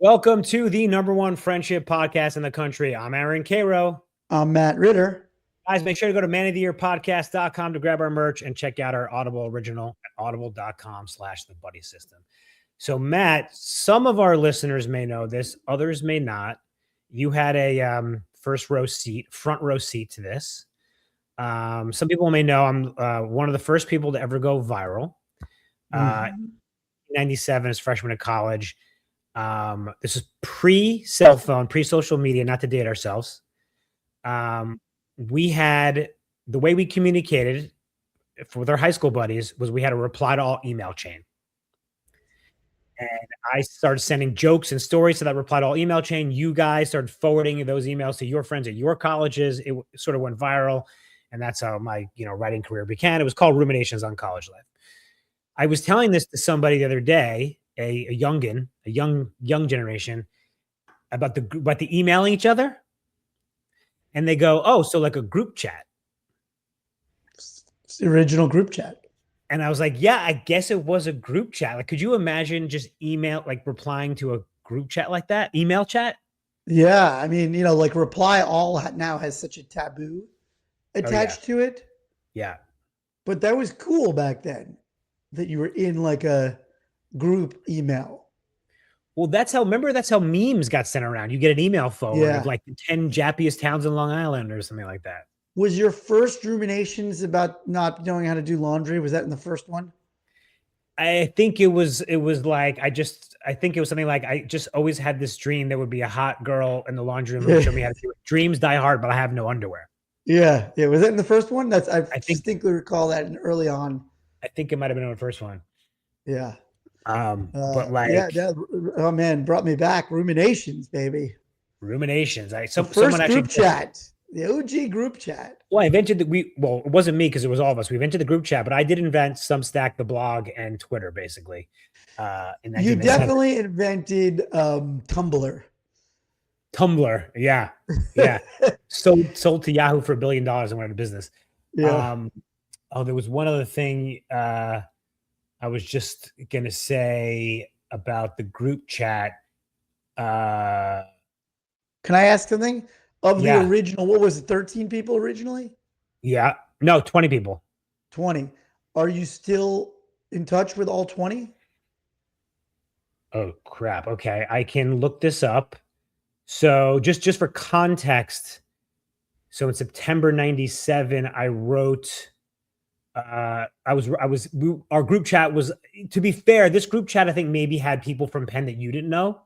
Welcome to the number one friendship podcast in the country. I'm Aaron Karo. I'm Matt Ritter. Guys, make sure to go to manoftheyearpodcast.com to grab our merch and check out our Audible original at audible.com/the buddy system. So, Matt, some of our listeners may know this, others may not. You had a front row seat to this. Some people may know I'm one of the first people to ever go viral. 97 as freshman in college. This is pre-cell phone, pre-social media, not to date ourselves. We had the way we communicated with our high school buddies was we had a reply to all email chain. And I started sending jokes and stories to that reply to all email chain. You guys started forwarding those emails to your friends at your colleges. It sort of went viral. And that's how my, writing career began. It was called Ruminations on College Life. I was telling this to somebody the other day, a young generation, about the emailing each other. And they go, oh, so like a group chat. It's the original group chat. And I was like, yeah, I guess it was a group chat. Like, could you imagine just replying to a group chat like that? Email chat? Yeah. I mean, like reply all now has such a taboo attached to it. Yeah. But that was cool back then that you were in like a group email. Well, that's how memes got sent around. You get an email forward of like the 10 jappiest towns in Long Island or something like that. Was your first ruminations about not knowing how to do laundry? Was that in the first one? I think it was like, I think it was something like, I just always had this dream there would be a hot girl in the laundry room who showed me how to do it. Dreams die hard, but I have no underwear. Yeah. Yeah. Was that in the first one? I distinctly recall that early on. I think it might've been in the first one. Yeah. But like, oh man, brought me back. Ruminations, baby. Ruminations. Someone actually group chat. The OG group chat. Well, I invented it wasn't me because it was all of us. We invented the group chat, but I did invent Substack, the blog, and Twitter, basically. You definitely invented Tumblr. Tumblr, yeah. Sold to Yahoo for $1 billion and went out of business. Yeah. There was one other thing I was just gonna say about the group chat. Can I ask something? Of the original, what was it, 13 people originally? Yeah. No, 20 people. 20. Are you still in touch with all 20? Oh, crap. Okay. I can look this up. So just for context, so in September 97, I wrote, our group chat was, to be fair, this group chat, I think maybe had people from Penn that you didn't know.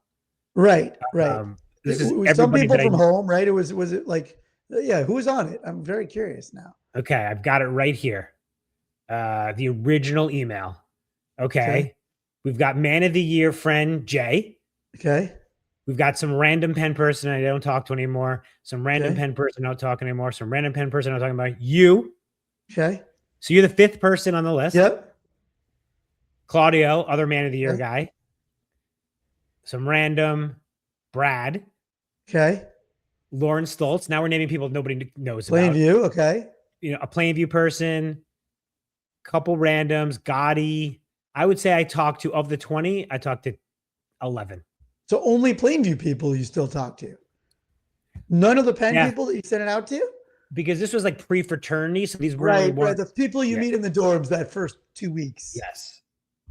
Right. Some people from home, right? Was it like, who was on it? I'm very curious now. Okay, I've got it right here. The original email. Okay. We've got Man of the Year friend Jay. Okay. We've got some random Penn person I don't talk to anymore. Some random Penn person I don't talk anymore. Some random Penn person I'm talking about. You. Okay. So you're the fifth person on the list. Yep. Claudio, other Man of the Year guy. Some random Brad. Okay. Lauren Stoltz. Now we're naming people nobody knows about. Plainview. Okay. A Plainview person. Couple randoms. Gotti. I would say I talked to, of the 20, I talked to 11. So only Plainview people you still talk to? None of the Penn people that you sent it out to? Because this was like pre-fraternity, so these were right. The people you meet in the dorms that first 2 weeks. Yes.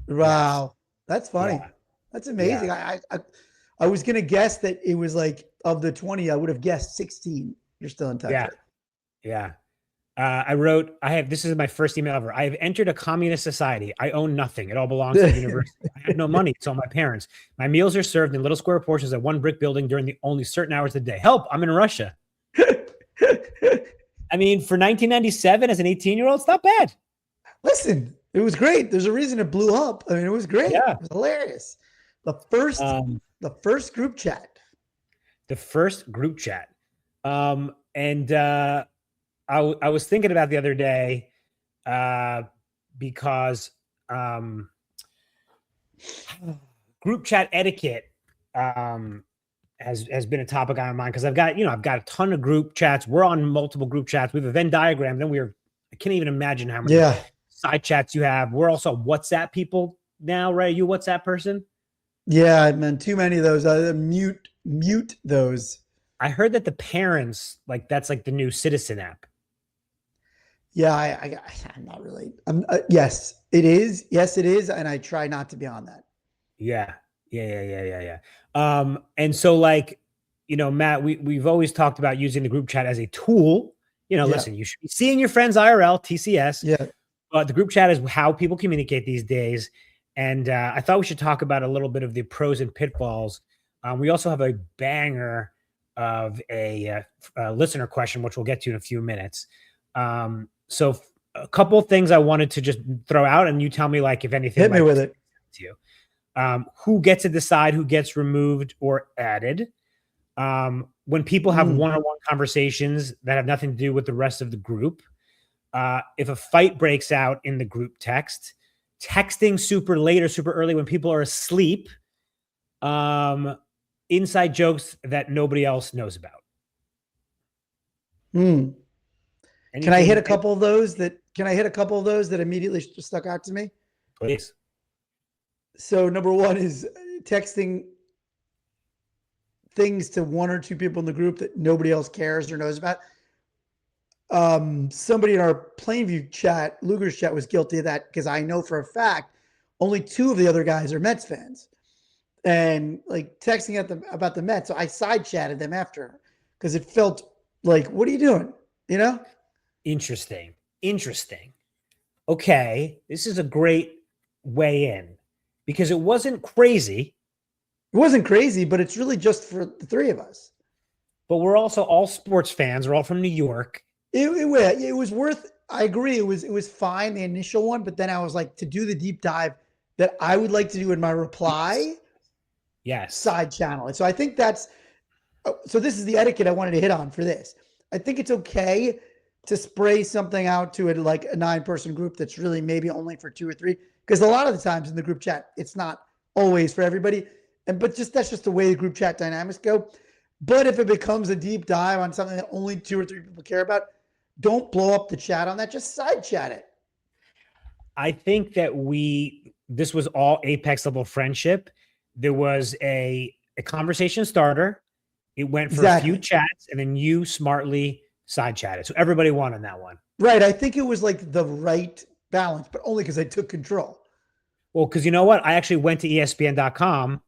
Wow. That's funny. Yeah. That's amazing. Yeah. I was going to guess that it was like, of the 20, I would have guessed 16 you're still in touch with. Yeah. This is my first email ever. I have entered a communist society. I own nothing. It all belongs to the university. I have no money. It's all my parents. My meals are served in little square portions at one brick building during the only certain hours of the day. Help, I'm in Russia. I mean, for 1997 as an 18-year-old, it's not bad. Listen, it was great. There's a reason it blew up. I mean, it was great. Yeah. It was hilarious. The first group chat. The first group chat. I was thinking about the other day because group chat etiquette has been a topic on my mind because I've got a ton of group chats. We're on multiple group chats. We have a Venn diagram. Then I can't even imagine how many side chats you have. We're also WhatsApp people now, right? Are you a WhatsApp person? Yeah, man, too many of those. Mute those. I heard that the parents, like, that's like the new Citizen app. Yeah, I'm not really. Yes, it is. Yes, it is, and I try not to be on that. Yeah. Yeah. And so, like, Matt, we've always talked about using the group chat as a tool. Yeah, Listen, you should be seeing your friends IRL, TCS, yeah. but the group chat is how people communicate these days. And I thought we should talk about a little bit of the pros and pitfalls. We also have a banger of a listener question, which we'll get to in a few minutes. So a couple of things I wanted to just throw out, and you tell me, like, if anything, Hit me like, with it. to you. Who gets to decide who gets removed or added? When people have one-on-one conversations that have nothing to do with the rest of the group. If a fight breaks out in the group text, texting super late or super early when people are asleep, inside jokes that nobody else knows about. Can I hit a couple of those that immediately stuck out to me? Please. So number one is texting things to one or two people in the group that nobody else cares or knows about. Somebody in our Plainview chat, Luger's chat, was guilty of that because I know for a fact only two of the other guys are Mets fans, and like texting at them about the Mets. So I side chatted them after because it felt like, what are you doing? Interesting. Okay, this is a great way in because it wasn't crazy. It wasn't crazy, but it's really just for the three of us. But we're also all sports fans. We're all from New York. It was worth. I agree. It was fine, the initial one, but then I was like, to do the deep dive that I would like to do in my reply. Yes. Side channel. And so I think that's. So this is the etiquette I wanted to hit on for this. I think it's okay to spray something out to like a 9-person group that's really maybe only for 2 or 3, because a lot of the times in the group chat it's not always for everybody, but that's just the way the group chat dynamics go. But if it becomes a deep dive on something that only 2 or 3 people care about, don't blow up the chat on that. Just side chat it. I think that this was all apex level friendship. There was a conversation starter. It went for a few chats, and then you smartly side chatted. So everybody won on that one. Right. I think it was like the right balance, but only because I took control. Well, because you know what? I actually went to ESPN.com.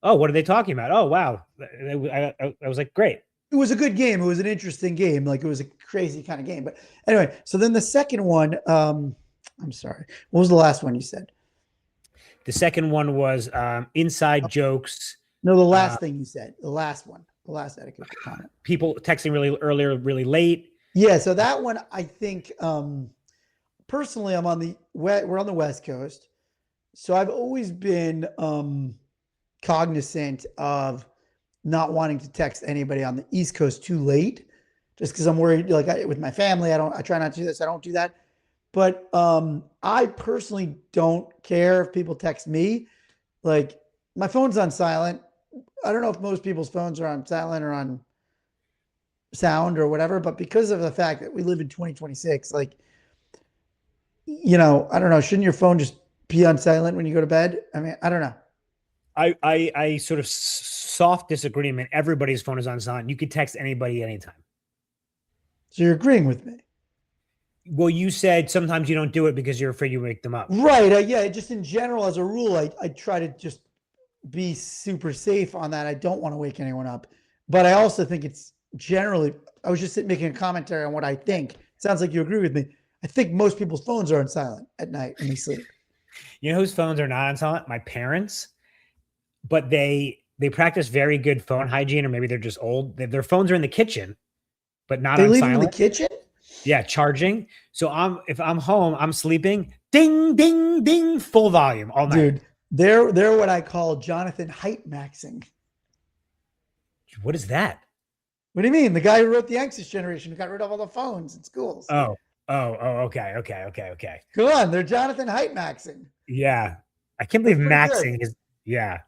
Oh, what are they talking about? Oh, wow. I was like, great. It was a good game. It was an interesting game. Like, it was a crazy kind of game. But anyway, so then the second one, I'm sorry. What was the last one you said? The second one was inside jokes. No, the last thing you said. The last one. The last etiquette comment. People texting really earlier, really late. Yeah, so that one, I think, personally, we're on the West Coast. So I've always been cognizant of not wanting to text anybody on the East Coast too late, just because I'm worried, like with my family, I try not to do this. I don't do that. But I personally don't care if people text me. Like, my phone's on silent. I don't know if most people's phones are on silent or on sound or whatever, but because of the fact that we live in 2026, like, I don't know. Shouldn't your phone just be on silent when you go to bed? I mean, I don't know. I sort of soft disagreement. Everybody's phone is on silent. You could text anybody anytime. So you're agreeing with me? Well, you said sometimes you don't do it because you're afraid you wake them up. Right. Yeah. Just in general, as a rule, I try to just be super safe on that. I don't want to wake anyone up, but I also think it's generally, I was just making a commentary on what I think. It sounds like you agree with me. I think most people's phones are on silent at night when they sleep. You know whose phones are not on silent? My parents. But they practice very good phone hygiene, or maybe they're just old. Their phones are in the kitchen, but not on silent. They leave them in the kitchen? Yeah, charging. So if I'm home, I'm sleeping, ding, ding, ding, full volume all night. Dude, they're what I call Jonathan Heitmaxing. What is that? What do you mean? The guy who wrote the Anxious Generation, who got rid of all the phones in schools. Oh, okay. Go on, they're Jonathan Heitmaxing. Yeah, I can't believe maxing is. Yeah.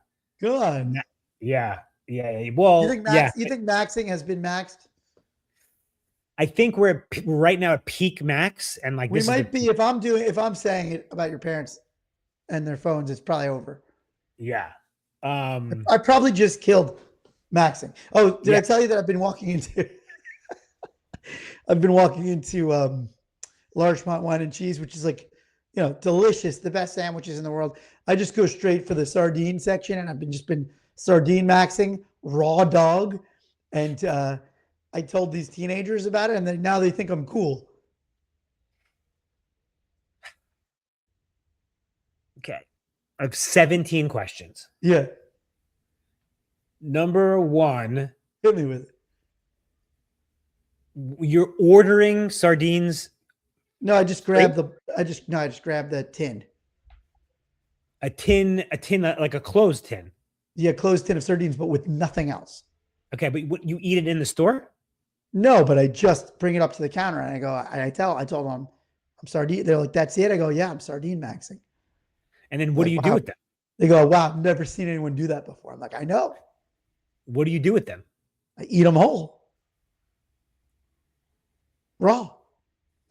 Go on. Yeah. Well, you think maxing has been maxed? I think we're right now at peak max, and like we might be. If I'm saying it about your parents and their phones, it's probably over. Yeah. I probably just killed Maxing. Oh, did I tell you that I've been walking into Larchmont Wine and Cheese, which is like, delicious, the best sandwiches in the world. I just go straight for the sardine section, and I've been Sardinemaxxing raw dog, and I told these teenagers about it, and now they think I'm cool. Okay, I have 17 questions. Yeah, Number one, hit me with it. You're ordering sardines. No, I just grabbed the tin. A tin, like a closed tin. Yeah, closed tin of sardines, but with nothing else. Okay, but what, you eat it in the store? No, but I just bring it up to the counter and I told them I'm sardine. They're like, that's it. I go, yeah, I'm Sardinemaxxing. And then what do you do with them? They go, wow, I've never seen anyone do that before. I'm like, I know. What do you do with them? I eat them whole. Raw.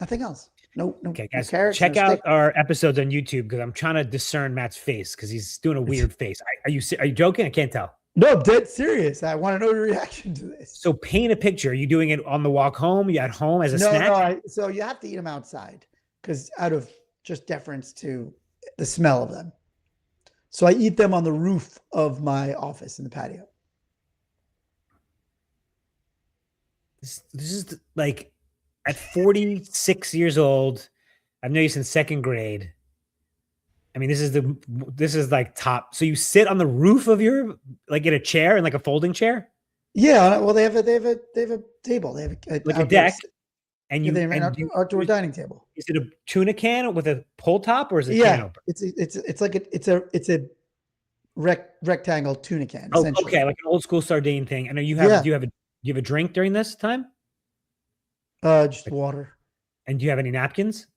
Nothing else. No. Okay, guys, no carrots, check out our episodes on YouTube because I'm trying to discern Matt's face because he's doing a weird face. Are you joking? I can't tell. No, I'm dead serious. I want to know your reaction to this. So paint a picture. Are you doing it on the walk home? You at home as a snack? No. So you have to eat them outside because out of just deference to the smell of them. So I eat them on the roof of my office in the patio. This is like at 46 years old. I've known you since second grade. I mean, this is like top. So you sit on the roof of your, like in a chair, in like a folding chair? Yeah. Well, they have a table. They have a deck. And outdoor dining table. Is it a tuna can with a pull top, or is it can opener? It's a rectangle tuna can. Oh, okay, like an old school sardine thing. And do you have a drink during this time? Just water. And do you have any napkins?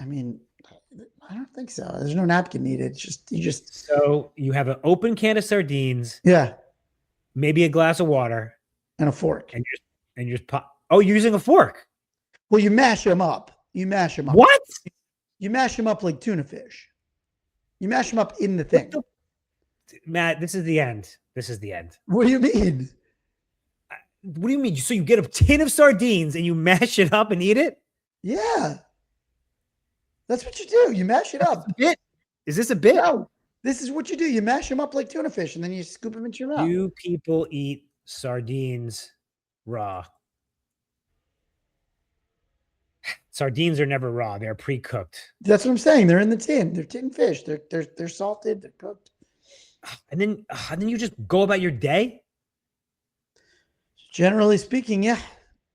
I mean, I don't think so. There's no napkin needed. So you have an open can of sardines. Yeah. Maybe a glass of water and a fork. And you just pop. Oh, you're using a fork. Well, you mash them up. What? You mash them up like tuna fish. You mash them up in the thing. Matt, this is the end. What do you mean? What do you mean? So you get a tin of sardines and you mash it up and eat it? Yeah. That's what you do. You mash it up. Is this a bit? No. This is what you do. You mash them up like tuna fish and then you scoop them into your mouth. Do people eat sardines raw? Sardines are never raw. They're pre-cooked. That's what I'm saying. They're in the tin. They're tin fish. They're salted. They're cooked. And then you just go about your day? Generally speaking, yeah.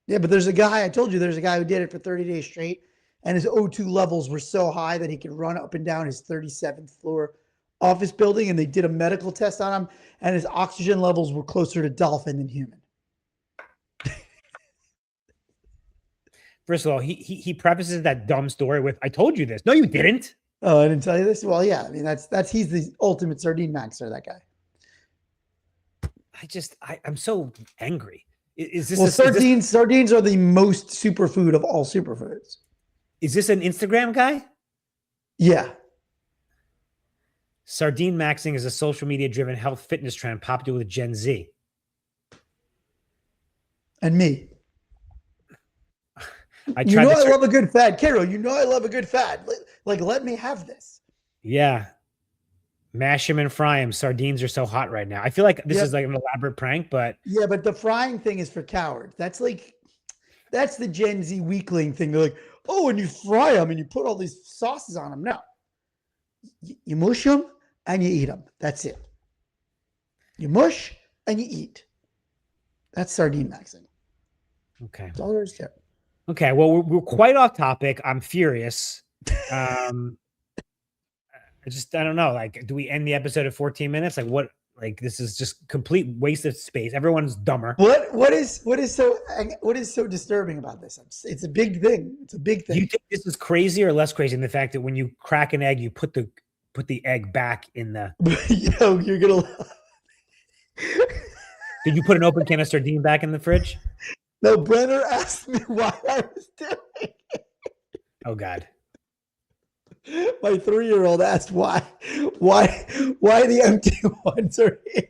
Yeah, but there's a guy who did it for 30 days straight, and his O2 levels were so high that he could run up and down his 37th floor office building, and they did a medical test on him, and his oxygen levels were closer to dolphin than human. First of all, he prefaces that dumb story with, I told you this. No, you didn't. Oh, I didn't tell you this? Well, yeah. I mean, he's the ultimate sardine maxer, that guy. I'm so angry. Is this sardines are the most superfood of all superfoods. Is this an Instagram guy? Yeah. Sardinemaxxing is a social media driven health fitness trend popular with Gen Z. And me. I love a good fad. Karo, I love a good fad. Like, let me have this. Yeah. Mash them and fry them. Sardines are so hot right now. I feel like this is like an elaborate prank, but. Yeah, but the frying thing is for cowards. That's the Gen Z weakling thing. They're like, oh, and you fry them and you put all these sauces on them. No. You mush them and you eat them. That's it. You mush and you eat. That's Sardinemaxxing. Okay. That's all there is to it. Okay, well, we're quite off topic. I'm furious. I don't know. Like, do we end the episode at 14 minutes? Like, what? Like, this is just complete waste of space. Everyone's dumber. What is so disturbing about this? It's a big thing. It's a big thing. Do you think this is crazy or less crazy in the fact that when you crack an egg, you put the egg back in the? You're gonna. Did you put an open can of sardine back in the fridge? No, Brenner asked me why I was doing it. Oh, God. My 3-year-old asked why the empty ones are in.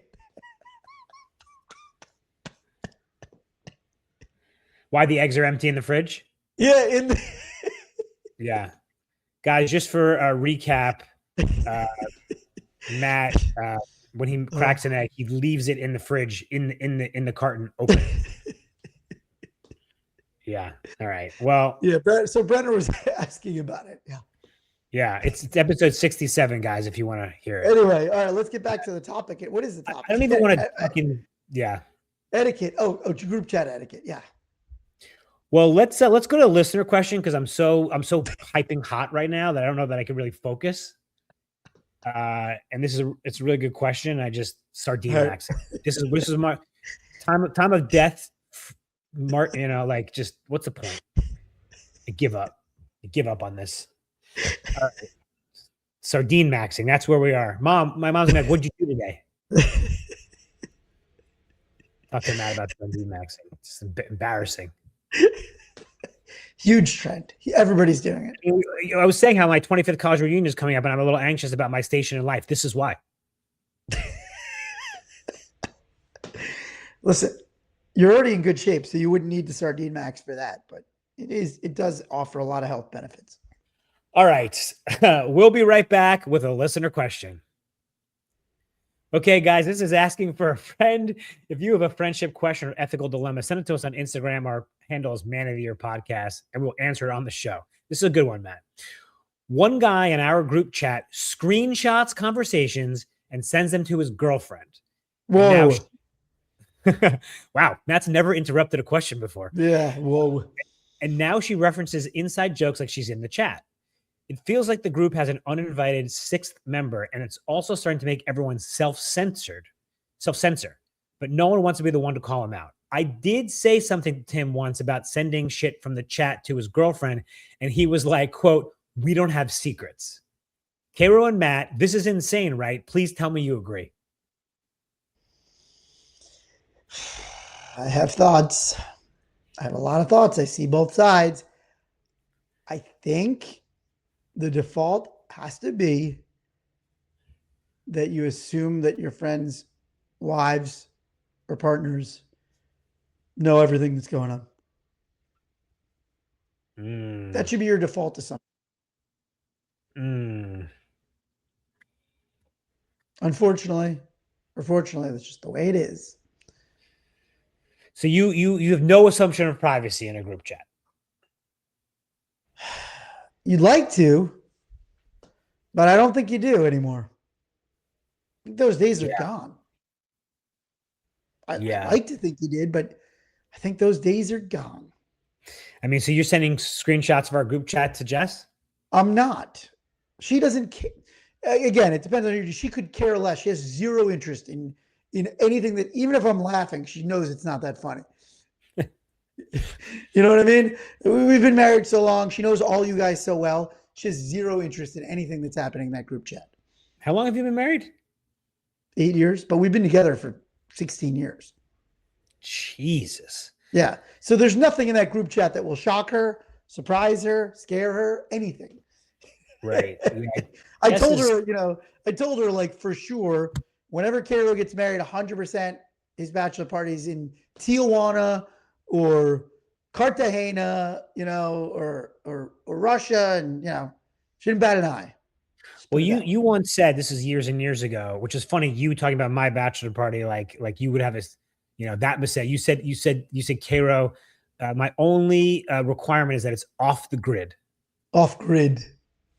Why the eggs are empty in the fridge? Yeah, in the Yeah. Guys, just for a recap, Matt, when he cracks an egg, he leaves it in the fridge in the carton open. Yeah. All right. Well, yeah. So Brenner was asking about it. Yeah. yeah, it's episode 67, guys, if you want to hear it. Anyway, all right, let's get back to the topic. What is the topic? I don't even want to fucking yeah. Etiquette. Oh, group chat etiquette. Yeah. Well, let's go to a listener question because I'm so hyping hot right now that I don't know that I can really focus. And it's a really good question. I just Sardinemaxxing. This is my time of death. You know, like just what's the point? I give up. I give up on this. Sardinemaxxing. That's where we are. Mom, my mom's like, what'd you do today? Talking mad about Sardinemaxxing. It's a bit embarrassing. Huge trend. Everybody's doing it. I was saying how my 25th college reunion is coming up, and I'm a little anxious about my station in life. This is why. Listen, you're already in good shape, so you wouldn't need the Sardinemaxx for that. But it does offer a lot of health benefits. All right. We'll be right back with a listener question. Okay, guys, this is asking for a friend. If you have a friendship question or ethical dilemma, send it to us on Instagram. Our handle is Man of the Year Podcast, and we'll answer it on the show. This is a good one, Matt. One guy in our group chat screenshots conversations and sends them to his girlfriend. Whoa. Wow, Matt's never interrupted a question before. Yeah, whoa. And now she references inside jokes like she's in the chat. It feels like the group has an uninvited sixth member, and it's also starting to make everyone self-censor, but no one wants to be the one to call him out. I did say something to him once about sending shit from the chat to his girlfriend, and he was like, quote, "We don't have secrets." Karo and Matt, this is insane, right? Please tell me you agree. I have thoughts. I have a lot of thoughts. I see both sides. I think the default has to be that you assume that your friends' wives or partners know everything that's going on. That should be your default assumption. Unfortunately, or fortunately, that's just the way it is. So you have no assumption of privacy in a group chat. You'd like to, but I don't think you do anymore. I think those days are gone. I like to think you did, but I think those days are gone. I mean, so you're sending screenshots of our group chat to Jess? I'm not. She doesn't care. Again, it depends on her. She could care less. She has zero interest in anything that, even if I'm laughing, she knows it's not that funny. You know what I mean? We've been married so long. She knows all you guys so well. She has zero interest in anything that's happening in that group chat. How long have you been married? 8 years, but we've been together for 16 years. Jesus. Yeah. So there's nothing in that group chat that will shock her, surprise her, scare her, anything. Right. I told her like for sure, whenever Karo gets married, 100% his bachelor party's in Tijuana or Cartagena, or Russia, and she didn't bat an eye. Well, you once said, this is years and years ago, which is funny. You talking about my bachelor party, like you would have that mistake. You said, Karo, my only requirement is that it's off the grid. Off grid.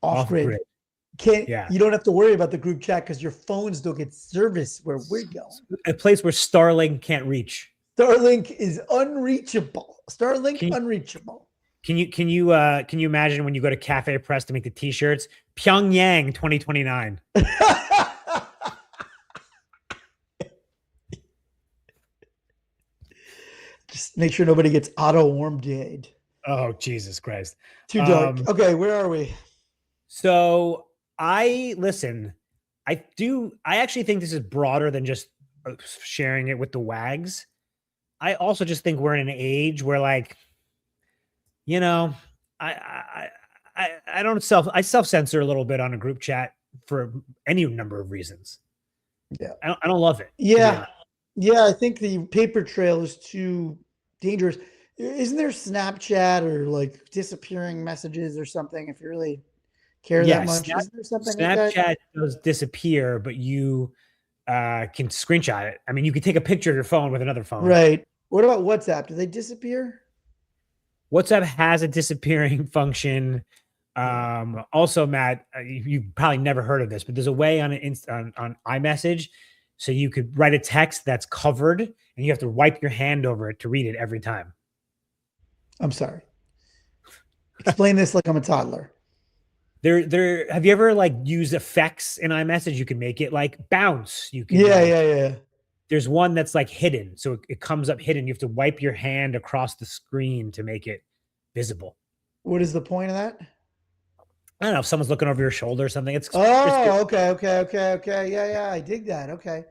You don't have to worry about the group chat because your phones don't get service where we're going. A place where Starlink can't reach. Starlink is unreachable. Unreachable. Can you imagine when you go to Cafe Press to make the t-shirts? Pyongyang 2029. Just make sure nobody gets auto warm jade. Oh, Jesus Christ. Too dark. Okay, where are we? So I actually think this is broader than just sharing it with the wags. I also just think we're in an age where, like, I I don't self censor a little bit on a group chat for any number of reasons. Yeah. I don't love it. Yeah. Yeah. I think the paper trail is too dangerous. Isn't there Snapchat or like disappearing messages or something if you really care that Yeah, much? Isn't there something like that? Snapchat does disappear, but you can screenshot it. I mean, you can take a picture of your phone with another phone. Right. What about WhatsApp? Do they disappear? WhatsApp has a disappearing function. Yeah. Also, Matt, you've probably never heard of this, but there's a way on on iMessage, so you could write a text that's covered, and you have to wipe your hand over it to read it every time. I'm sorry. Explain this like I'm a toddler. There. Have you ever like used effects in iMessage? You can make it like bounce. You can Yeah, like. yeah, yeah. There's one that's like hidden, so it comes up hidden. You have to wipe your hand across the screen to make it visible. What is the point of that? I don't know if someone's looking over your shoulder or something. It's good. Oh, okay, okay, okay, okay. Yeah, yeah. I dig that. Okay.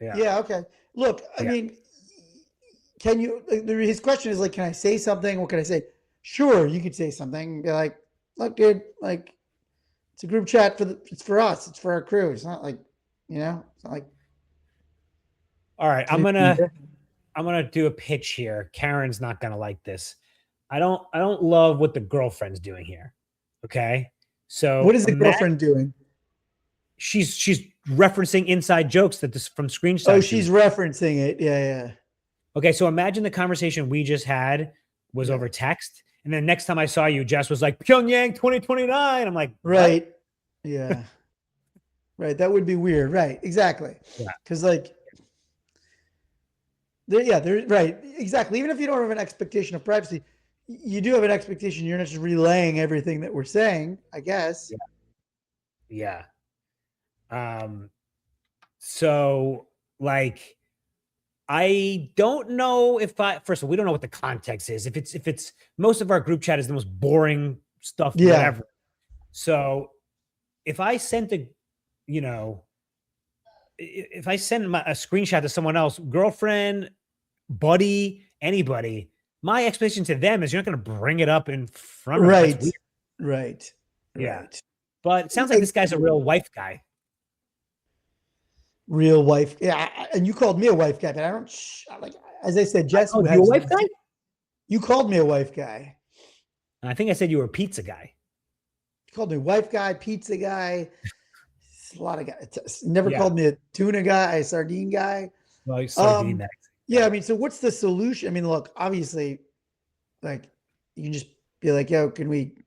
Yeah, Yeah, okay. Look, I yeah. mean, can you, his question is like, can I say something? What can I say? Sure, you could say something. Be like, look, dude, like, it's a group chat it's for us. It's for our crew. It's not like, it's not like, All right, can it be I'm gonna do a pitch here. Karen's not gonna like this. I don't love what the girlfriend's doing here. Okay, what so is the girlfriend doing? she's referencing inside jokes that this from Oh, screenshots. she's referencing it. Yeah, yeah. Okay, so imagine the conversation we just had was Yeah. over text, and then next time I saw you, Jess was like Pyongyang 2029. I'm like, Right. Yeah. Right. That would be weird. Right. Exactly. Yeah. Because like, they're right. Exactly. Even if you don't have an expectation of privacy, you do have an expectation. You're not just relaying everything that we're saying, I guess. Yeah. Um. So like, I don't know if first of all, we don't know what the context is. If it's most of our group chat is the most boring stuff, Yeah. whatever. So if I sent you know, if I send a screenshot to someone else, girlfriend, buddy, anybody, my expectation to them is you're not going to bring it up in front of them. That's Right. weird. Right. Yeah. Right. But it sounds like this guy's a real wife guy. Real wife. Yeah. And you called me a wife guy, but I don't like, as I said, Jess, Oh, you a wife guy? You called me a wife guy. I think I said you were a pizza guy. You called me wife guy, pizza guy. It's a lot of guys. Never Yeah. called me a tuna guy, a sardine guy. Well, Sardinemaxxing. Yeah, I mean, so what's the solution? I mean, look, obviously, like, you can just be like, yo, can we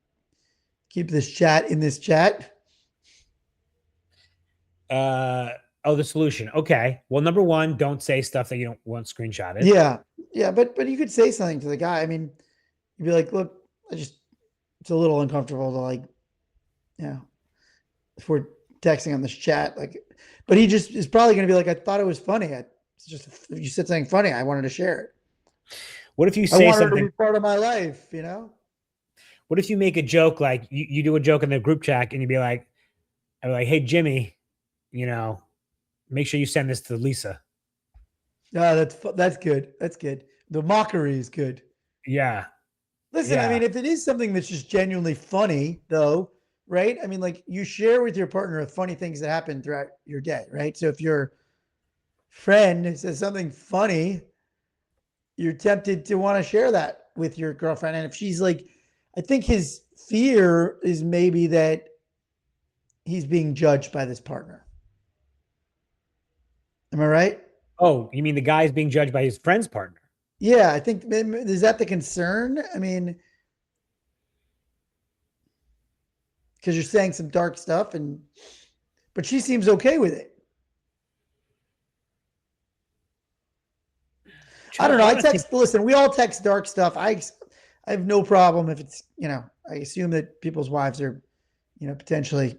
keep this chat in this chat? The solution. Okay. Well, number one, don't say stuff that you don't want screenshotted. Yeah. Yeah. But you could say something to the guy. I mean, you'd be like, look, it's a little uncomfortable to like, if we're texting on this chat, like, but he just is probably going to be like, I thought it was funny. It's just, if you said something funny, I wanted to share it. What if you I say wanted something? to be part of my life, What if you make a joke, like you do a joke in the group chat and you'd be like, hey, Jimmy, make sure you send this to Lisa. No, that's good. That's good. The mockery is good. Yeah. Listen, I mean, if it is something that's just genuinely funny, though, right? I mean, like, you share with your partner the funny things that happen throughout your day, right? So if your friend says something funny, you're tempted to want to share that with your girlfriend. And if she's like, I think his fear is maybe that he's being judged by this partner. Am I right? Oh, you mean the guy's being judged by his friend's partner? Yeah, I think, is that the concern? I mean, because you're saying some dark stuff, but she seems okay with it. I don't know. Listen, we all text dark stuff. I have no problem if it's, I assume that people's wives are, potentially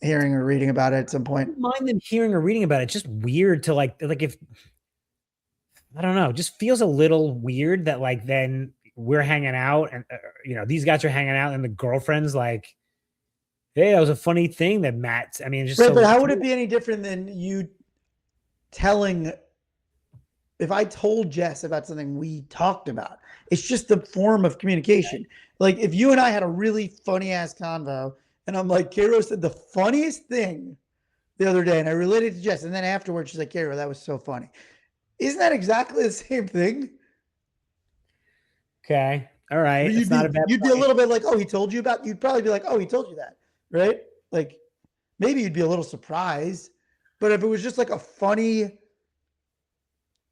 hearing or reading about it at some point. I don't mind them hearing or reading about it. It's just weird to like if, I don't know, it just feels a little weird that like then we're hanging out and, these guys are hanging out and the girlfriend's like, hey, that was a funny thing that Matt, I mean, just right, but how would it be any different than you telling if I told Jess about something we talked about, it's just the form of communication. Like if you and I had a really funny ass convo, and I'm like, Karo said the funniest thing the other day, and I related to Jess, and then afterwards she's like, Karo, that was so funny. Isn't that exactly the same thing? Okay. All But right. It's not a bad you'd be a point. little bit like, oh, he told you about. You'd probably be like, oh, he told you that, right? Like maybe you'd be a little surprised, but if it was just like a funny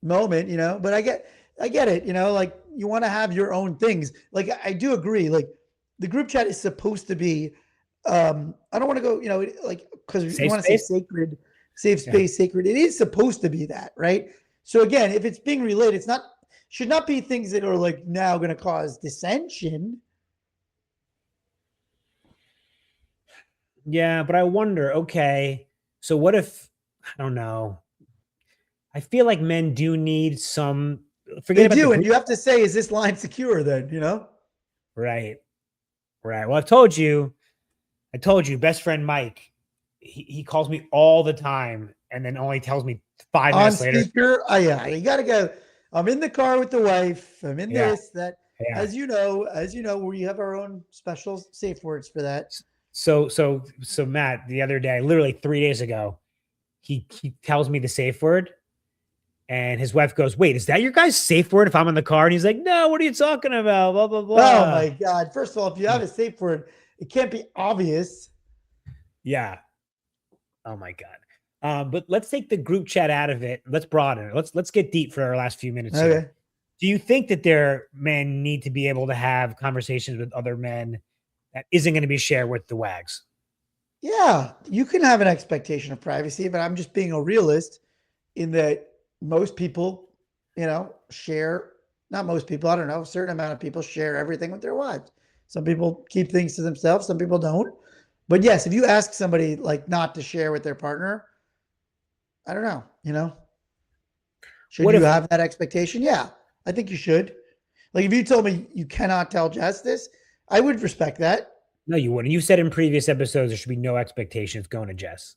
moment, but I get it, like you want to have your own things. Like I do agree. Like the group chat is supposed to be, I don't want to go, like, because you Safe want to say space? sacred, safe Yeah. space, sacred. It is supposed to be that, right? So again, if it's being relayed, should not be things that are like now going to cause dissension. Yeah, but I wonder, okay, so what if I don't know. I feel like men do need some forget They about the do. And group. you have to say, is this line secure then, Right. Right. Well, I told you, best friend Mike, he calls me all the time and then only tells me 5 on minutes later. speaker. Oh yeah, you got to go. I'm in the car with the wife. I'm in Yeah. this, that, Yeah. as you know, we have our own special safe words for that. So Matt, the other day, literally 3 days ago, he tells me the safe word and his wife goes, "Wait, is that your guy's safe word if I'm in the car?" And he's like, "No, what are you talking about? Blah blah Oh blah." my God. First of all, if you have a safe word, it can't be obvious. Yeah. Oh my god. But let's take the group chat out of it. Let's broaden it. Let's get deep for our last few minutes here. Okay. Do you think that their men need to be able to have conversations with other men that isn't going to be shared with the wags? Yeah, you can have an expectation of privacy, but I'm just being a realist in that most people, share, not most people, I don't know, a certain amount of people share everything with their wives. Some people keep things to themselves, some people don't. But yes, if you ask somebody like not to share with their partner, I don't know, should What you if have that expectation? Yeah, I think you should. Like if you told me you cannot tell Jess this, I would respect that. no, you wouldn't? You said in previous episodes there should be no expectations going to Jess.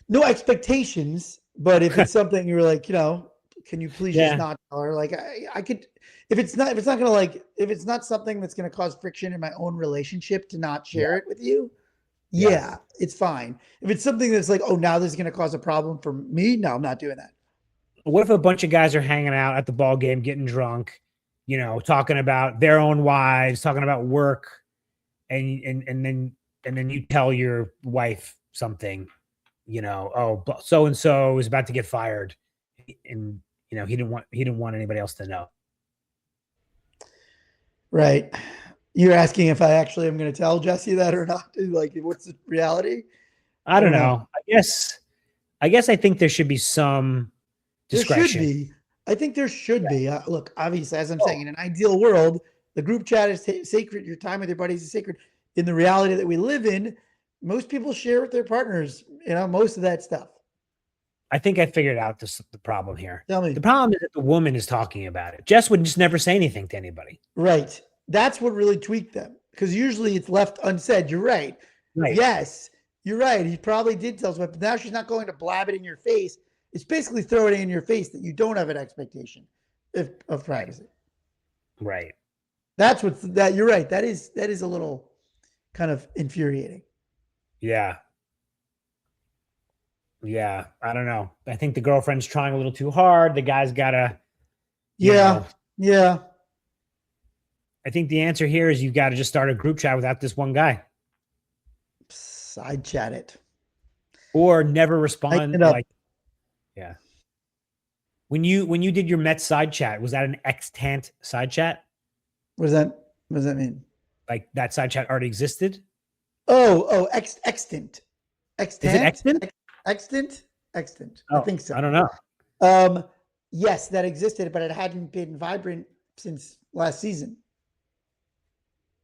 No expectations, but if it's something you're like, can you please just Yeah. not tell her? Like I could, if it's not something that's gonna cause friction in my own relationship to not Yeah. share it with you, Yeah. yeah, it's fine. If it's something that's like, oh, now this is gonna cause a problem for me, no, I'm not doing that. What if a bunch of guys are hanging out at the ball game, getting drunk, talking about their own wives, talking about work, and then you tell your wife something, oh, so and so is about to get fired, and he didn't want anybody else to know. Right. You're asking if I actually am gonna tell Jesse that or not. Like, what's the reality? I I don't don't know. know. I guess I think there should be some There should discretion. be. I think there should Yeah. be. Look, obviously, as I'm saying, Oh, in an ideal world, the group chat is sacred. Your time with your buddies is sacred. In the reality that we live in, most people share with their partners, most of that stuff. I think I figured out the problem here. Tell me. The problem is that the woman is talking about it. Jess would just never say anything to anybody. Right. That's what really tweaked them because usually it's left unsaid. You're right. Right. Yes, you're right. He probably did tell us, but now she's not going to blab it in your face. It's basically throwing it in your face that you don't have an expectation of Right. privacy. Right. That's what's that. You're right. That is a little kind of infuriating. Yeah. Yeah. I don't know. I think the girlfriend's trying a little too hard. The guy's gotta, you Yeah, know, yeah. I think the answer here is you got to just start a group chat without this one guy Side chat it. or never Tighten respond. it up. Like, yeah. When you did your Met side chat, was that an extant side chat? What does that? What does that mean? Like that side chat already existed? Extant, Is it extant, extant? extant, extant. I Oh, think so. I don't know. Um, yes, that existed, but it hadn't been vibrant since last season.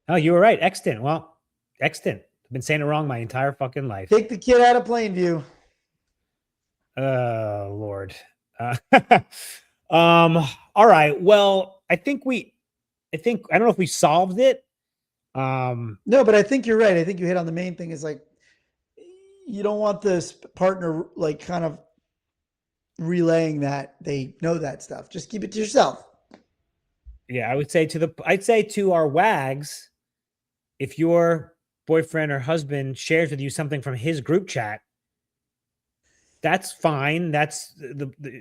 Oh, you were right. Extant. Well, extant. I've been saying it wrong my entire fucking life. Take the kid out of Plainview. Oh Lord. Uh, all right. Well, I don't know if we solved it. No, but I think you're right. I think you hit on the main thing is like you don't want this partner like kind of relaying that they know that stuff. Just keep it to yourself. Yeah, I'd say to our wags, if your boyfriend or husband shares with you something from his group chat, that's fine. That's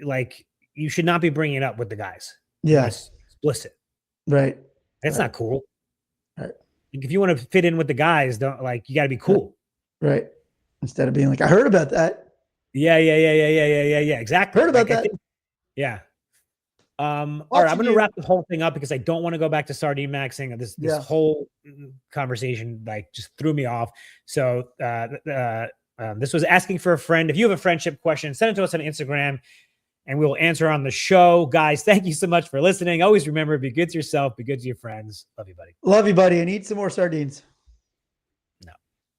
like, you should not be bringing it up with the guys. Yeah. That's explicit. Right. That's right. not cool. Right. Like, if you want to fit in with the guys, don't like, you got to be cool. Right. Instead of being like, I heard about that. Yeah. Exactly. Heard about like, that. Yeah. All right, I'm going to wrap the whole thing up because I don't want to go back to Sardinemaxxing. This whole conversation like just threw me off. So this was asking for a friend. If you have a friendship question, send it to us on Instagram and we'll answer on the show. Guys, thank you so much for listening. Always remember, be good to yourself, be good to your friends. Love you, buddy. Love you, buddy. And eat some more sardines.